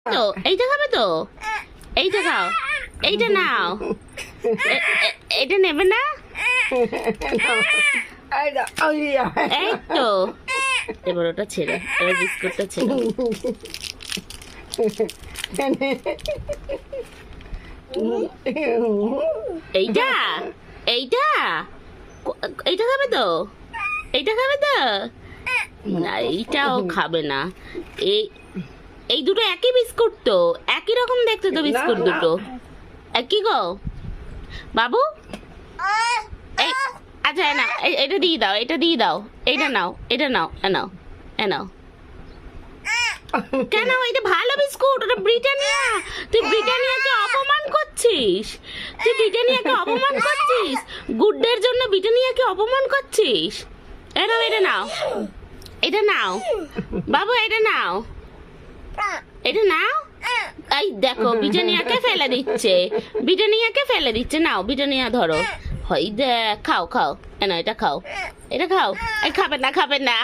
তো এইটা খাবে তো, এইটা খাও, এইটা নাও। এটা নেবে না? এই তো, এবার ওটা ছেড়ে, এবার বিস্কুটটা ছেড়ে। এইটা, এইটা, এইটা খাবে তো, এইটা খাবে তো? না, এইটাও খাবে না। এই এই দুটো একই বিস্কুট তো, একই রকম দেখতে তো বিস্কুট দুটো। একই গো বাবু। এই আচ্ছা, না এটা দিয়ে দাও, এটা দিয়ে দাও, এইটা নাও, এটা নাও, এ নাও, এ নাও। কেন? এটা ভালো বিস্কুট, ওটা ব্রিটানিয়া। তুই ব্রিটানিয়াকে অপমান করছিস, তুই ব্রিটানিয়াকে অপমান করছিস, গুড ডের জন্য ব্রিটানিয়াকে অপমান করছিস। এ নাও, এটা নাও, এটা নাও বাবু, এটা নাও, এটা নাও। এই দেখো, ব্রিটানিয়াকে ফেলে দিচ্ছে, ব্রিটানিয়াকে ফেলে দিচ্ছে। নাও, ব্রিটানিয়া ধরো। হয় দেখ, খাও খাও, না এটা খাও, এটা খাও। এই খাবে না, খাবে না।